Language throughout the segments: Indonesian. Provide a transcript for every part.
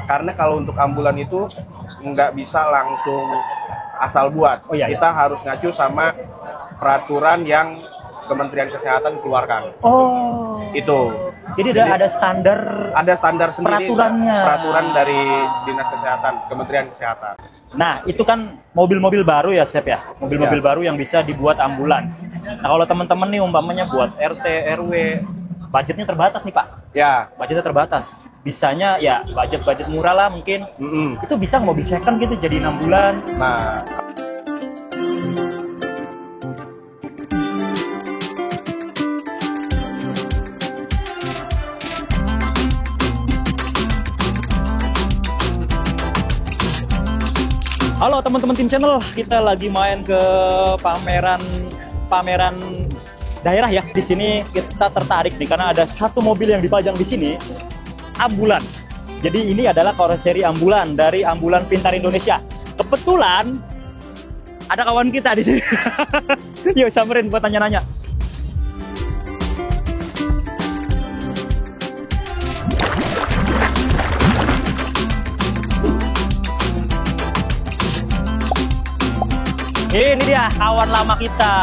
Karena kalau untuk ambulan itu nggak bisa langsung asal buat. Oh, iya, kita harus ngacu sama peraturan yang Kementerian Kesehatan keluarkan. Oh. Itu. Jadi ada standar. Ada standar sendiri. Peraturannya. Peraturan dari Dinas Kesehatan, Kementerian Kesehatan. Nah, itu kan mobil-mobil baru ya, Sep ya? Mobil-mobil Ya. baru yang bisa dibuat ambulans. Nah, kalau teman-teman nih umpamanya buat RT, RW, budgetnya terbatas nih, Pak. Ya. Budgetnya terbatas. Bisanya ya budget-budget murah lah mungkin. Itu bisa mobil second gitu jadi 6 bulan. Nah, Halo teman-teman tim channel, kita lagi main ke pameran daerah ya. Di sini kita tertarik nih karena ada satu mobil yang dipajang di sini, ambulan. Jadi ini adalah karoseri ambulan dari Ambulan Pintar Indonesia. Kebetulan ada kawan kita di sini. Yuk samperin buat tanya-nanya. Ini dia kawan lama kita.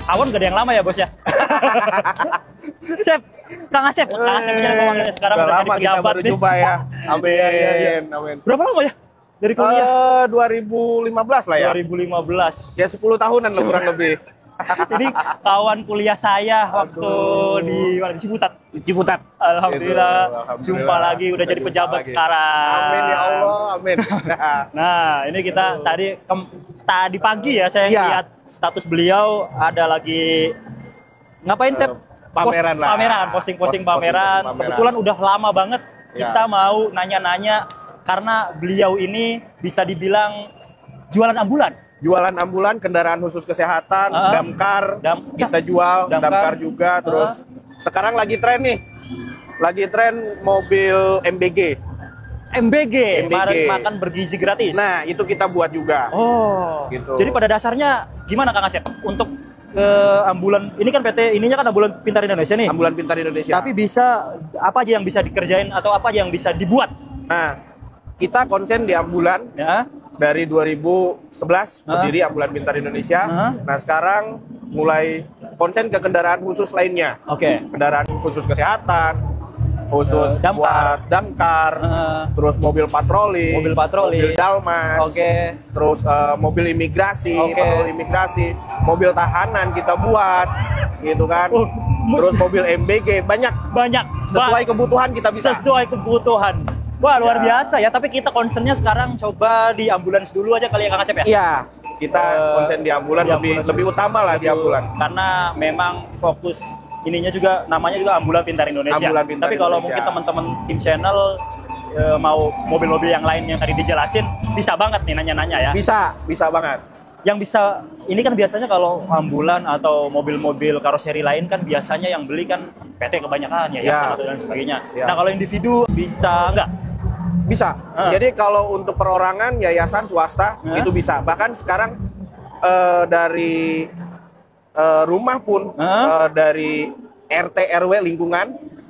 Kawan gak ada yang lama ya bos ya? Sep, Kang Asep. Kang Asep aja ngomongnya sekarang udah jadi lama kita pejabat baru nih. jumpa ya. Amin. Iya. Amin. Berapa lama ya dari kuliah? 2015 lah ya. 2015. Ya 10 tahunan lah kurang lebih. Ini kawan kuliah saya waktu di mana? Ciputat. Ciputat. Alhamdulillah, Alhamdulillah. jumpa lagi udah jadi Jumpa pejabat lagi. sekarang. Amin ya Allah, amin. Nah, ini kita tadi pagi ya saya Iya. lihat status beliau ada lagi ngapain Sep? Pameran lah. Pameran, posting-posting Posting pameran. Kebetulan udah lama banget Ya. kita mau nanya-nanya karena beliau ini bisa dibilang jualan ambulan. Jualan ambulan, kendaraan khusus kesehatan, damkar, kita jual, damkar juga. Terus sekarang lagi tren nih, lagi tren mobil MBG. MBG. Makan bergizi gratis. Nah, itu kita buat juga. Oh, Gitu. Jadi pada dasarnya gimana Kang Asep untuk ambulan ini kan PT ininya kan Ambulan Pintar Indonesia nih. Ambulan Pintar Indonesia. Tapi bisa apa aja yang bisa dikerjain atau apa aja yang bisa dibuat? Nah, kita konsen di ambulan Ya. dari 2011 berdiri Ambulan Pintar Indonesia. Nah, sekarang mulai konsen ke kendaraan khusus lainnya. Oke. Kendaraan khusus kesehatan, khusus Damkar. buat damkar, terus mobil patroli, mobil dalmas, terus mobil imigrasi, patroli imigrasi, mobil tahanan kita buat, gitu kan. Terus mobil MBG banyak sesuai kebutuhan kita bisa. Sesuai kebutuhan. Wah, luar biasa ya, tapi kita concernnya sekarang coba di ambulans dulu aja kali ya Kang Asep ya? Iya, kita konsen di ambulan, lebih utama lah di ambulan. Karena memang fokus ininya juga, namanya juga Ambulan Pintar Indonesia. Ambulan Pintar tapi kalau Indonesia. mungkin teman-teman tim channel mau mobil-mobil yang lain yang tadi dijelasin, bisa banget nih nanya-nanya ya? Bisa banget. Yang bisa, ini kan biasanya kalau ambulan atau mobil-mobil karoseri lain kan biasanya yang beli kan PT kebanyakan ya, dan sebagainya. Ya. Nah kalau individu bisa nggak? Bisa. Jadi kalau untuk perorangan, yayasan, swasta itu bisa. Bahkan sekarang dari rumah pun dari RT RW lingkungan.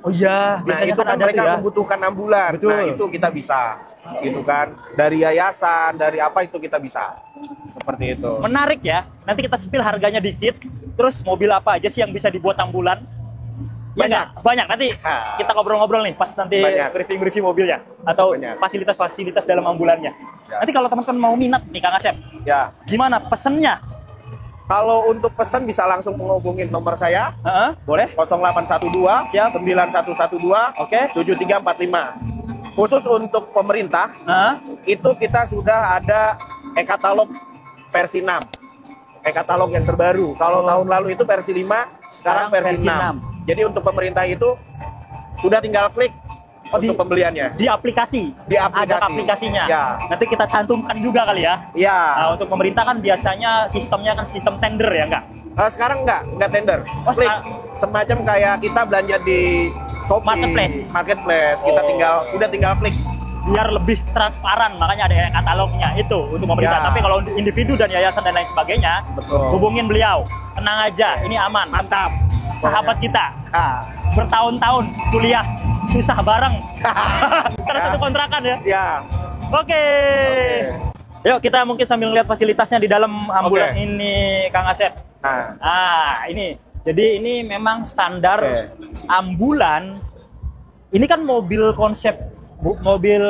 Oh iya. Nah itu kan mereka membutuhkan ambulan. Betul. Nah itu kita bisa, gitu kan. Dari yayasan, dari apa itu kita bisa. Seperti itu. Menarik ya. Nanti kita spill harganya dikit. Terus mobil apa aja sih yang bisa dibuat ambulan? Banyak. Nanti kita ngobrol-ngobrol nih pas nanti review mobilnya atau fasilitas-fasilitas dalam ambulannya. Ya. Nanti kalau teman-teman mau minat nih Kang Asep, ya. Gimana pesennya? Kalau untuk pesan bisa langsung menghubungin nomor saya. Boleh. 0812 9112 7345. Khusus untuk pemerintah, itu kita sudah ada e-katalog versi 6. E-katalog yang terbaru. Kalau tahun lalu itu versi 5, sekarang versi 6. Jadi untuk pemerintah itu sudah tinggal klik untuk pembeliannya. Di aplikasi? Ada aplikasinya? Ya. Nanti kita cantumkan juga kali ya? Iya. Nah, untuk pemerintah kan biasanya sistemnya kan sistem tender ya enggak? Sekarang enggak tender. Klik. Semacam kayak kita belanja di Shopee, marketplace. Kita udah tinggal klik. Biar lebih transparan, makanya ada katalognya itu untuk pemerintah. Tapi kalau untuk individu dan yayasan dan lain sebagainya, hubungin beliau. Tenang aja, ini aman. Mantap. Sahabat kita bertahun-tahun kuliah susah bareng. Karena satu kontrakan ya. Ya. Oke. Yuk kita mungkin sambil lihat fasilitasnya di dalam ambulan ini, Kang Asep. Ini. Jadi ini memang standar ambulan. Ini kan mobil konsep mobil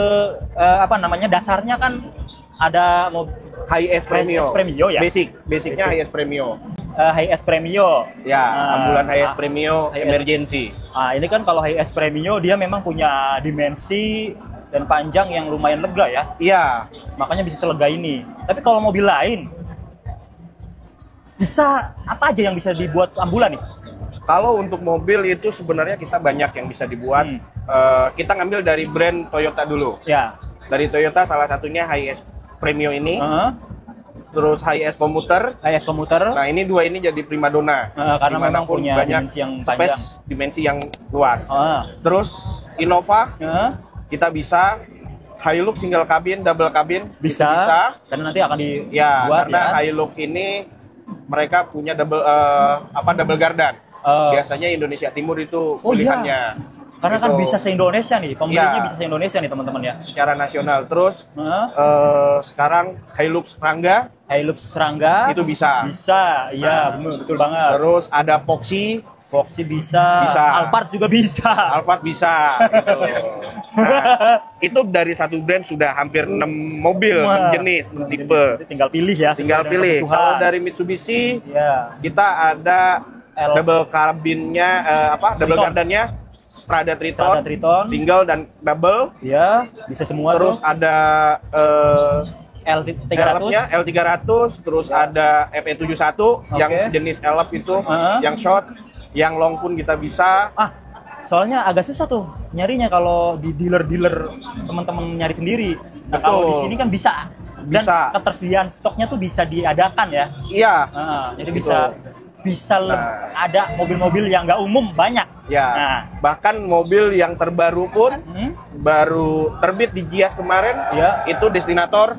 dasarnya kan ada HS Premio. Ya. Basicnya HS Premio. HS Premio. Ya, ambulan HS Premio emergency. Ini kan kalau HS Premio dia memang punya dimensi dan panjang yang lumayan lega ya. Iya. Makanya bisa selega ini. Tapi kalau mobil lain, bisa apa aja yang bisa dibuat ambulan nih? Kalau untuk mobil itu sebenarnya kita banyak yang bisa dibuat. Kita ngambil dari brand Toyota dulu. Ya. Dari Toyota salah satunya HS Premio ini. Terus HS Commuter. HS Commuter. Nah ini dua ini jadi primadona. Karena memang punya banyak dimensi yang panjang. Dimensi yang luas. Terus Innova. Kita bisa Hilux single cabin, double cabin bisa. Karena nanti akan dibuat karena Hilux ini mereka punya double gardan. Biasanya Indonesia Timur itu pilihannya. Karena kan bisa se-Indonesia nih, pembelinya bisa se-Indonesia nih teman-teman ya. Secara nasional. Terus sekarang Hilux Rangga itu bisa. Bisa, iya betul banget. Terus ada Foxy bisa. Alphard juga bisa. Alphard bisa. Gitu. Nah, itu dari satu brand sudah hampir 6 mobil jenis tipe. Tinggal pilih ya. Tinggal pilih. Kalau dari Mitsubishi, kita ada double cabinnya, double gardannya, Strada Triton, single dan double. Ya, bisa semua. Terus ada L300, terus ada FE71 yang sejenis elep itu, yang short. Yang long pun kita bisa. Soalnya agak susah tuh nyarinya kalau di dealer-dealer teman-teman nyari sendiri. Nah, kalau di sini kan bisa. Dan ketersediaan stoknya tuh bisa diadakan ya. Iya. Jadi bisa ada mobil-mobil yang nggak umum banyak. Ya. Bahkan mobil yang terbaru pun baru terbit di Gias kemarin. Itu Destinator.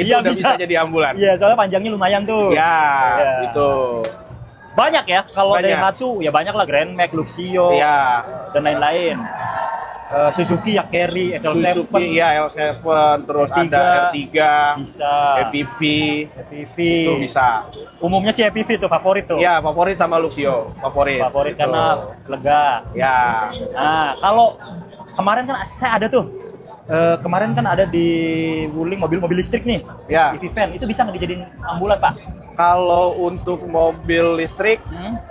Itu udah bisa jadi ambulan. Iya, soalnya panjangnya lumayan tuh. Itu. Banyak ya, kalau Daihatsu ya banyak lah, Grand Max, Luxio, dan lain-lain. Suzuki ya Carry, SL7. Suzuki L7, terus R3, ada R3, bisa. EPV itu bisa. Umumnya sih EPV tuh favorit tuh. Iya, favorit sama Luxio, favorit gitu. Karena lega. Ya. Nah, kalau kemarin kan saya ada tuh. Kemarin kan ada di Wuling mobil listrik nih. EV van itu bisa nggak dijadiin ambulan, Pak? Kalau untuk mobil listrik,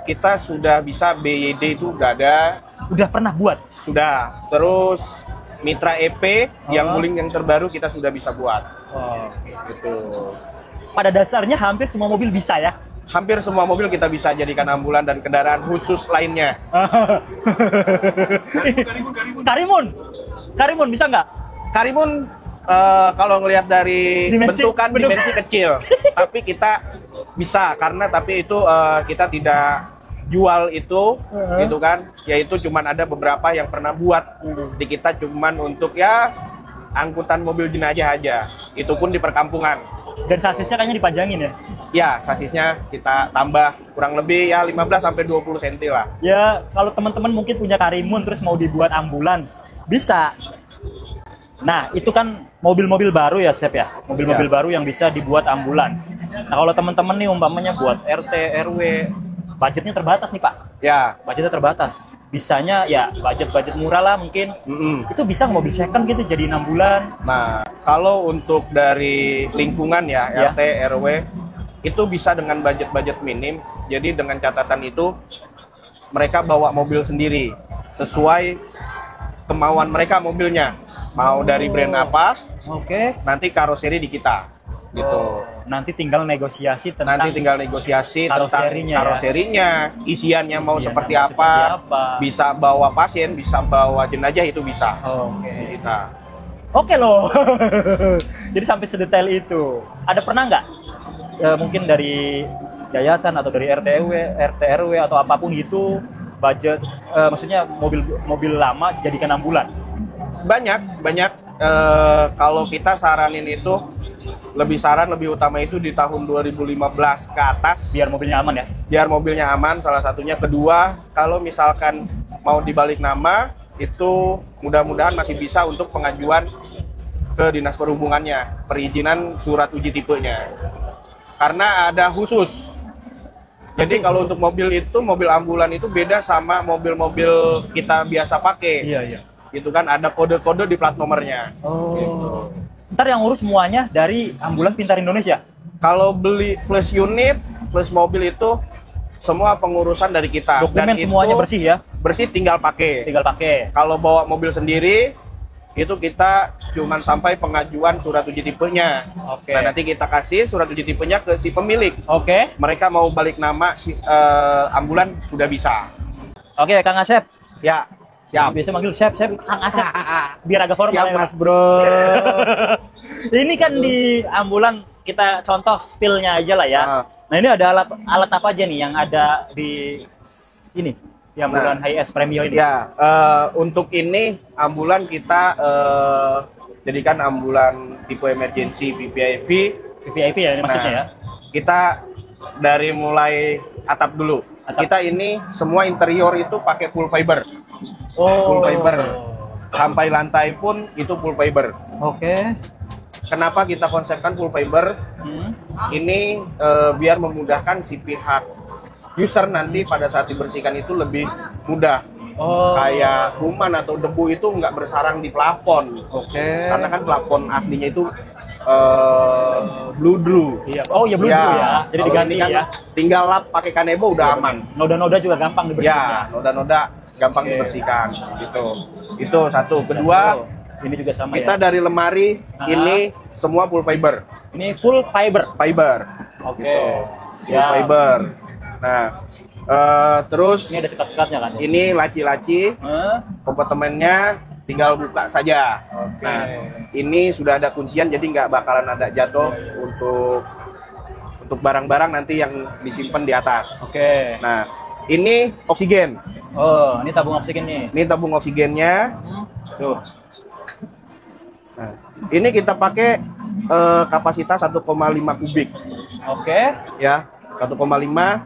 kita sudah bisa BYD itu udah ada. Udah pernah buat? Sudah. Terus Mitra EP yang Wuling yang terbaru kita sudah bisa buat. Gitu. Pada dasarnya hampir semua mobil bisa ya? Hampir semua mobil kita bisa jadikan ambulan dan kendaraan khusus lainnya. Karimun bisa nggak? Karimun kalau ngelihat dari dimensi kecil, tapi kita bisa tapi itu kita tidak jual itu, gitu kan? Yaitu cuman ada beberapa yang pernah buat di kita cuman untuk angkutan mobil jenazah aja. Itu pun di perkampungan. Dan sasisnya kayaknya dipajangin ya? Ya, sasisnya kita tambah kurang lebih 15 sampai 20 cm lah. Ya, kalau teman-teman mungkin punya Karimun terus mau dibuat ambulans, bisa. Nah, itu kan mobil-mobil baru ya, Sep ya? Mobil-mobil baru yang bisa dibuat ambulans. Nah, kalau teman-teman nih umpamanya buat RT, RW, budgetnya terbatas nih, Pak. Ya. Budgetnya terbatas. Bisanya ya budget murah lah mungkin. Itu bisa mobil second gitu jadi 6 bulan. Nah, kalau untuk dari lingkungan RT, RW, itu bisa dengan budget minim. Jadi dengan catatan itu, mereka bawa mobil sendiri. Sesuai kemauan mereka mobilnya. Mau dari brand apa, nanti karoseri di kita, gitu. Nanti tinggal negosiasi tentang karoserinya, isiannya mau seperti apa, bisa bawa pasien, bisa bawa jenazah itu bisa. Oke loh. Jadi sampai sedetail itu. Ada pernah nggak mungkin dari yayasan atau dari RT RW atau apapun itu budget, maksudnya mobil lama jadikan ambulan? Banyak. Kalau kita saranin itu lebih utama itu di tahun 2015 ke atas. Biar mobilnya aman ya? Biar mobilnya aman, salah satunya. Kedua, kalau misalkan mau dibalik nama, itu mudah-mudahan masih bisa untuk pengajuan ke Dinas Perhubungannya, perizinan surat uji tipenya. Karena ada khusus. Jadi kalau untuk mobil itu, mobil ambulan itu beda sama mobil-mobil kita biasa pakai. Iya. Gitu kan, ada kode-kode di plat nomornya. Oh. Gitu. Ntar yang ngurus semuanya dari Ambulan Pintar Indonesia? Kalau beli plus unit, plus mobil itu semua pengurusan dari kita. Dokumen semuanya bersih ya? Bersih, tinggal pakai. Tinggal pakai. Kalau bawa mobil sendiri, itu kita cuman sampai pengajuan surat uji tipenya. Oke. Nah, nanti kita kasih surat uji tipenya ke si pemilik. Oke. Mereka mau balik nama ambulan sudah bisa. Oke, Kang Asep. Ya, siap. Biasa manggil Sep, Kang Asep. Biar agak formal. Siap, ya, Mas Bro. Ini kan di ambulan kita contoh spillnya aja lah ya. Nah, ini ada alat apa aja nih yang ada di sini? Di ambulan HS Premio ini. Ya, untuk ini ambulan kita jadikan ambulan tipe emergency VVIP. VVIP ya ini maksudnya ya. Kita dari mulai atap dulu. Kita ini semua interior itu pakai full fiber. Oh. Full fiber. Sampai lantai pun itu full fiber. Oke. Kenapa kita konsepkan full fiber? Ini biar memudahkan si pihak user nanti pada saat dibersihkan itu lebih mudah. Oh. Kayak kuman atau debu itu nggak bersarang di plafon. Oke. Karena kan plafon aslinya itu blue. Iya. Oh ya blue ya. Jadi diganti kan ya. Tinggal lap pakai kanebo udah aman. Noda-noda juga gampang dibersihkan. Ya, noda-noda gampang dibersihkan gitu. Itu satu. Kedua, ini juga sama kita ya. dari lemari ini semua full fiber. Ini full fiber. Oke. Gitu. Full fiber. Nah, terus Ini ada sekat-sekatnya kan? ini laci-laci. Kompartemennya tinggal buka saja. Oke. Nah, ini sudah ada kuncian jadi nggak bakalan ada jatuh untuk barang-barang nanti yang disimpan di atas. Oke. Nah, ini oksigen. Oh, ini tabung oksigen nih. Ini tabung oksigennya. Tuh. Nah, ini kita pakai kapasitas 1,5 kubik. Oke. Ya, 1,5.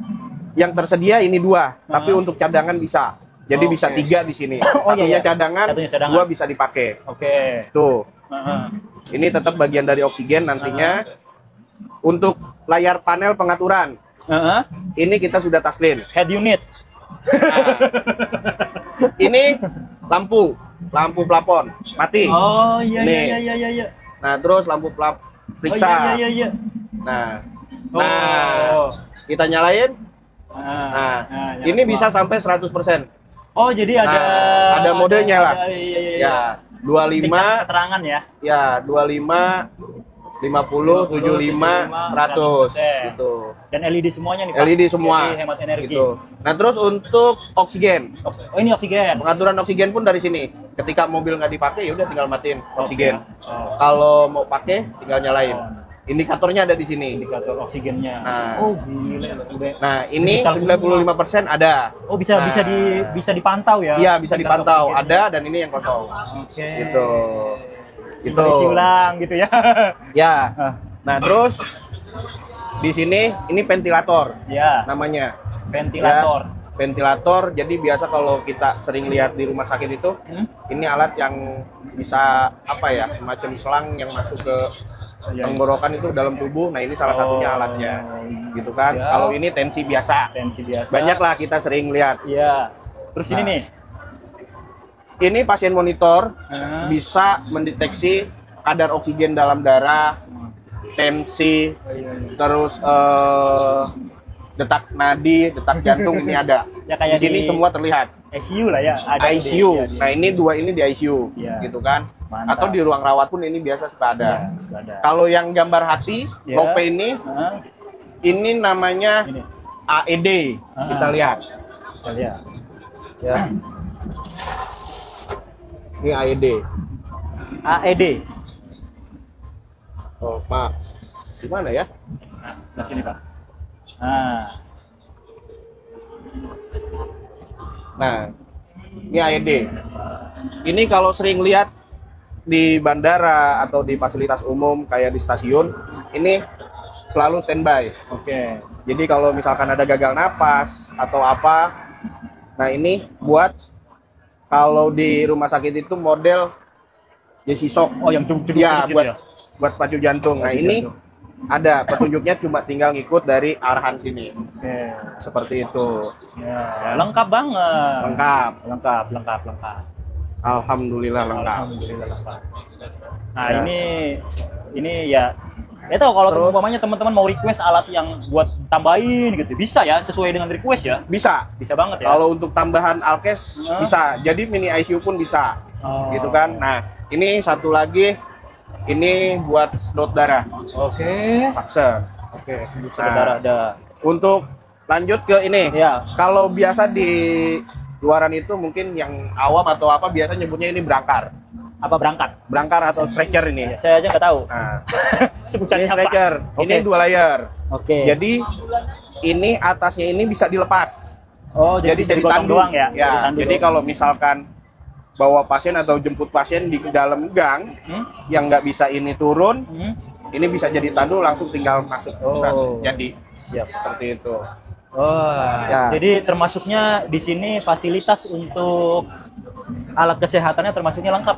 Yang tersedia ini 2, tapi untuk cadangan bisa. Jadi bisa 3 di sini. Satunya cadangan, Satunya cadangan. 2 bisa dipakai. Oke. Tuh. Ini tetap bagian dari oksigen nantinya. Untuk layar panel pengaturan, ini kita sudah touchscreen. Head unit. Ini lampu plafon mati. Oh iya Nih. iya. Nah, terus lampu periksa. Oh iya. Nah, Oh. kita nyalain. Ini nyala bisa semua. sampai 100%. Oh, jadi ada modenya lah. Iya. Ya, 25, Tingkat keterangan ya. ya 25, 50, 75, 100 gitu. Dan LED semuanya nih, Pak. LED semua. Jadi hemat energi. Gitu. Nah, terus untuk oksigen. Oh, ini oksigen. Pengaturan oksigen pun dari sini. Ketika mobil nggak dipakai, ya udah tinggal matiin oksigen. Oh. Kalau mau pakai, tinggal nyalain. Indikatornya ada di sini. Indikator oksigennya. Nah. Oh, gila. Nah, ini Digital 95% ada. Oh, bisa dipantau ya. Iya, bisa tingkat dipantau. oksigennya. Ada dan ini yang kosong. Oke. Gitu. Gitu. Isi ulang gitu ya. Ya. Nah, terus di sini ini ventilator Ya, namanya. ventilator. Ya, ventilator. Jadi biasa kalau kita sering lihat di rumah sakit itu, ini alat yang bisa apa ya, semacam selang yang masuk ke tenggorokan itu dalam tubuh. Nah, ini salah satunya alatnya. Gitu kan. Ya. Kalau ini tensi biasa. Tensi biasa. Banyak lah kita sering lihat. Iya. Terus ini Nah. nih. Ini pasien monitor bisa mendeteksi kadar oksigen dalam darah, tensi, terus detak nadi, detak jantung ini ada. Ya, kayak di sini di semua terlihat. ICU lah ya. Ada ICU. di- Nah, ini 2 ini di ICU, Ya. gitu kan? Mantap. Atau di ruang rawat pun ini biasa suka ada. Ya, sudah ada. Kalau yang gambar hati, Ya. lope ini namanya Ini. AED. Kita lihat. Kita lihat. Ya. Ini AED. AED. Oh, maaf. Gimana ya? Nah, sini, Pak. Nah, Nah, ini AED. Ini kalau sering lihat di bandara atau di fasilitas umum kayak di stasiun, ini selalu standby. oke. Jadi kalau misalkan ada gagal napas atau apa, nah ini buat Kalau di rumah sakit itu model Jesse Shock. Oh, yang duduk Ya, gitu buat ya. buat pacu jantung. Nah, ini ada petunjuknya, cuma tinggal ngikut dari arahan sini. Oke. Seperti itu. Ya, lengkap banget. Lengkap. Lengkap. Alhamdulillah lengkap. Alhamdulillah lengkap. Nah, Ya. ini ya itu kalau Terus? umpamanya teman-teman mau request alat yang buat tambahin gitu, bisa ya sesuai dengan request ya. Bisa. Bisa banget ya. Kalau untuk tambahan Alkes Hah? bisa. Jadi mini ICU pun bisa. Oh. Gitu kan. Nah, ini satu lagi, ini buat sedot darah. Oke. Sakse. Oke, Nah. saudara ada. Untuk lanjut ke ini. Ya. Kalau biasa di luaran itu mungkin yang awam atau apa biasa nyebutnya ini berangkar. Apa berangkat? Berangkar atau stretcher ini. Ya, saya aja nggak tahu. Nah, Sebutannya ini apa? stretcher. Ini Oke. 2 layer. Oke. Jadi ini atasnya ini bisa dilepas. Oh, jadi bisa digotong doang ya? Ya, Ditandu jadi doang. kalau misalkan bawa pasien atau jemput pasien di dalam gang yang nggak bisa ini turun, ini bisa jadi tandu langsung tinggal masuk. Oh. Jadi Siap. seperti itu. Oh, Ya. jadi termasuknya di sini fasilitas untuk alat kesehatannya termasuknya lengkap.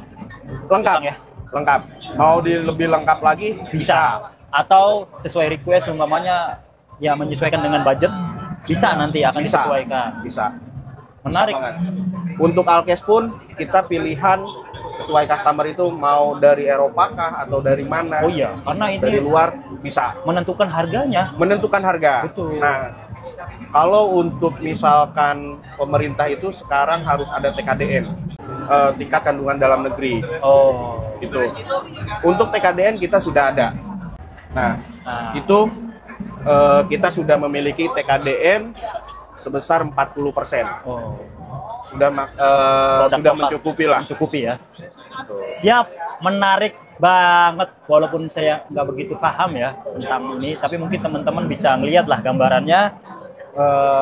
Lengkap ya? Lengkap. Mau lebih lengkap lagi Bisa. Atau sesuai request umpamanya ya menyesuaikan dengan budget, bisa nanti akan Bisa. disesuaikan. Bisa. Menarik. Bisa banget. Untuk Alkes pun kita pilihan sesuai customer itu mau dari Eropa kah atau dari mana. Oh iya, karena ini Dari luar bisa menentukan harganya. menentukan harga. Betul. Nah, kalau untuk misalkan pemerintah itu sekarang harus ada TKDN, tingkat kandungan dalam negeri, Oh, gitu. Untuk TKDN kita sudah ada. Nah, Nah. itu kita sudah memiliki TKDN sebesar 40%. oh. Sudah Produk sudah lokal. mencukupi lah. Mencukupi ya. Siap, menarik banget. Walaupun saya nggak begitu paham ya tentang ini, tapi mungkin teman-teman bisa ngeliat lah gambarannya.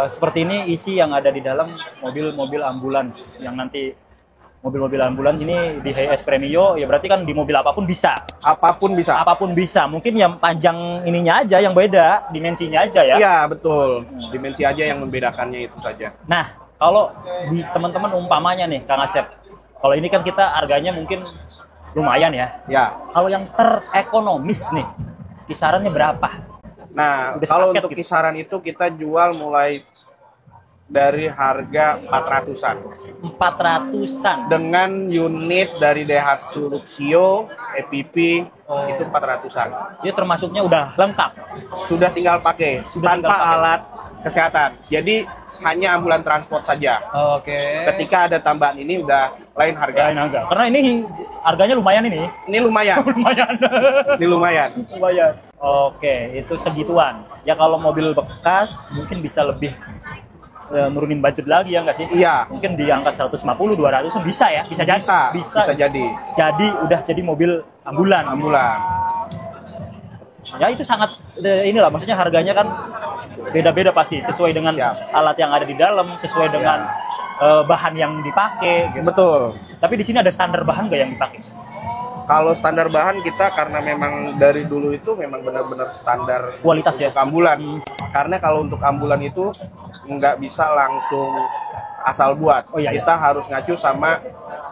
Seperti ini isi yang ada di dalam mobil-mobil ambulans yang nanti mobil-mobil ambulans ini di HS Premio ya, berarti kan di mobil apapun bisa. Apapun bisa. Apapun bisa. Mungkin yang panjang ininya aja yang beda, dimensinya aja ya. Iya, betul. Dimensi aja yang membedakannya itu saja. Nah, kalau di teman-teman umpamanya nih, Kang Asep, kalau ini kan kita harganya mungkin lumayan ya. Ya. Kalau yang terekonomis nih, kisarannya berapa? Nah, Udah kalau sepaket untuk gitu. kisaran itu kita jual mulai dari harga 400-an. 400-an. Dengan unit dari Daihatsu Luxio, EPP, Oh. itu 400-an. Dia termasuknya udah lengkap. Sudah tinggal pakai, Sudah tanpa tinggal pakai. alat kesehatan. Jadi hanya ambulan transport saja. Oke. Ketika ada tambahan ini udah lain harga. Lain harga. Karena ini harganya lumayan ini. Ini lumayan. Lumayan. Ini lumayan. Lumayan. Oke, itu segituan. Ya kalau mobil bekas mungkin bisa lebih nurunin budget lagi ya nggak sih? Iya. Mungkin di angka 150, 200 bisa ya? Bisa jadi. Bisa jadi. Jadi udah jadi mobil ambulan. Ambulan. Ya itu sangat inilah, maksudnya harganya kan beda-beda pasti sesuai dengan Siap. alat yang ada di dalam, sesuai dengan bahan yang dipakai gitu. Betul. Tapi di sini ada standar bahan nggak yang dipakai? Kalau standar bahan kita karena memang dari dulu itu memang benar-benar standar Kualitas ya? untuk ambulan. Karena kalau untuk ambulan itu nggak bisa langsung asal buat. Oh, iya, Kita harus ngacu sama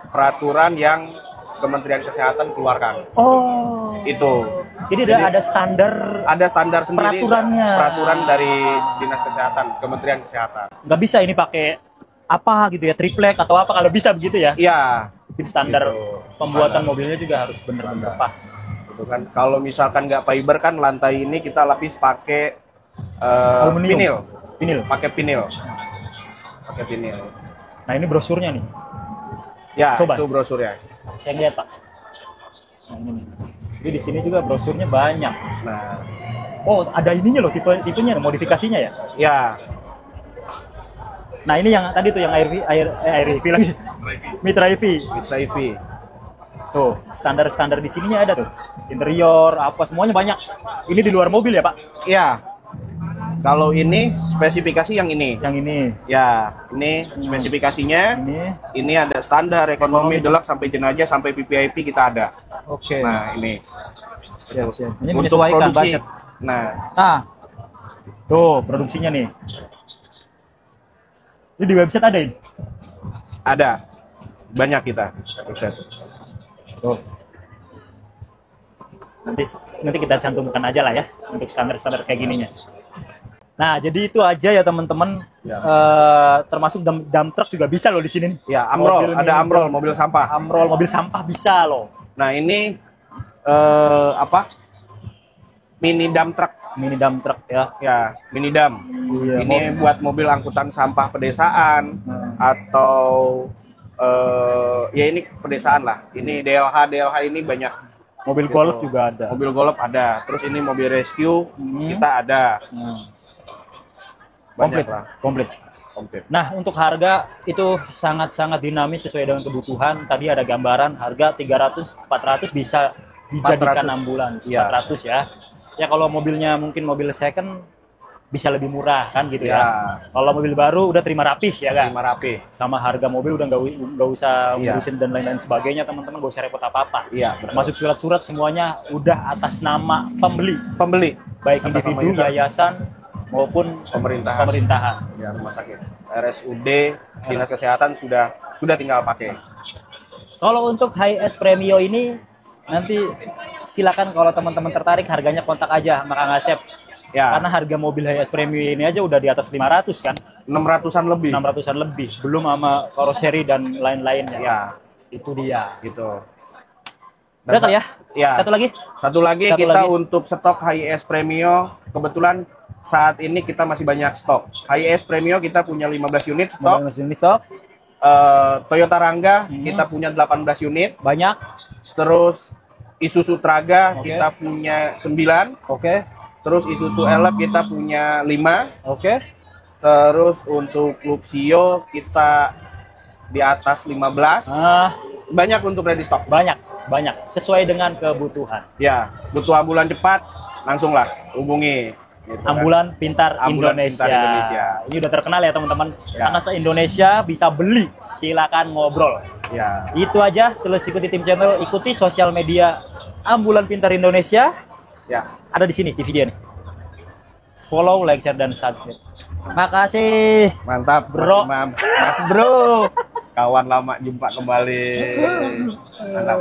peraturan yang Kementerian Kesehatan keluarkan. Oh. Itu. Jadi ada standar, Ada standar sendiri. Peraturannya. Peraturan dari Dinas Kesehatan, Kementerian Kesehatan. nggak bisa ini pakai apa gitu ya, triplek atau apa, kalau bisa begitu ya? Iya. Mungkin standar Gitu. pembuatan Standar. mobilnya juga harus bener-bener Standar. pas. Gitu kan. Kalau misalkan nggak fiber kan lantai ini kita lapis pakai Aluminium. vinil. Vinil. Pakai vinil. Pakai vinil. Nah ini brosurnya nih, Ya, Coba. itu brosurnya. saya lihat Pak. Nah ini nih. Jadi di sini juga brosurnya banyak. Nah, Oh ada ininya loh, tipenya, modifikasinya ya. ya, Nah ini yang tadi tuh yang air EV lagi, Mitra EV. Mitra EV. Tuh standar di sininya ada tuh, interior apa semuanya banyak. Ini di luar mobil ya Pak? Ya. Kalau ini spesifikasi yang ini. Yang ini, Ya, ini spesifikasinya. ini. Ini ada standar ekonomi, deluxe sampai jenajah sampai VVIP kita ada. Oke. Nah, ini. Siap. Ini Untuk menyesuaikan produksi. budget. Nah, Nah, tuh produksinya nih. Ini di website ada ini. ada. Banyak kita. Buset. Tuh. Nanti kita cantumkan aja lah ya untuk standar-standar kayak gininya. Nah, jadi itu aja ya teman-teman. Ya. Termasuk dump truck juga bisa loh di sini nih. Ya, Amrol, ada Amrol, mobil sampah. Amrol, mobil sampah bisa loh. Nah, ini mini dump truck. Mini dump truck ya. Ya, mini dump. Iya, Ini buat mobil angkutan sampah pedesaan atau ya ini pedesaan lah. Ini DLH ini banyak. Mobil golf juga ada. Mobil golf ada. Terus ini mobil rescue kita ada. Komplit, Banyak lah. komplit. Nah, untuk harga itu sangat-sangat dinamis sesuai dengan kebutuhan. Tadi ada gambaran harga 300-400 bisa dijadikan 400. ambulans. Iya. 400 ya. Ya kalau mobilnya mungkin mobil second bisa lebih murah kan gitu ya. Ya. Kalau mobil baru udah terima rapih ya kan. Terima rapi. Sama harga mobil udah nggak usah Iya. ngurusin dan lain-lain sebagainya, teman-teman nggak usah repot apa-apa. Iya, betul. Termasuk surat-surat semuanya udah atas nama pembeli, Pembeli. baik Atas nama individu, yayasan maupun pemerintahan. Ya, rumah sakit. RSUD, Dinas Kesehatan sudah tinggal pakai. Kalau untuk HS Premio ini nanti silakan kalau teman-teman tertarik harganya kontak aja sama Kang Asep. Ya, Karena harga mobil HS Premio ini aja udah di atas 500 kan. 600-an lebih. 600-an lebih, belum sama karoseri dan lain-lainnya. Ya, Itu dia. gitu. Udah kali ya? Ya. Satu lagi? Satu lagi Satu kita lagi. untuk stok HIS Premio, kebetulan saat ini kita masih banyak stok. HIS Premio kita punya 15 unit stok. Ini stok. Toyota Rangga kita punya 18 unit. Banyak. Terus Isuzu Traga Oke. kita punya 9. Oke. Terus Isuzu Elf kita punya 5. Oke. Terus untuk Luxio kita di atas 15. Banyak untuk ready stock. Banyak. Sesuai dengan kebutuhan. Ya, butuh ambulan cepat, langsunglah hubungi. Gitu kan. Ambulan Pintar Ambulan Indonesia. Pintar Indonesia. Ini udah terkenal ya teman-teman. Ya. Karena se-Indonesia bisa beli. Silakan ngobrol. Ya. Itu aja. Terus ikuti tim channel, ikuti sosial media Ambulan Pintar Indonesia. Ya. Ada di sini di video nih. Follow, like, share, dan subscribe. Makasih. Mantap, Bro. Mas Bro. Kawan lama jumpa kembali. Mantap.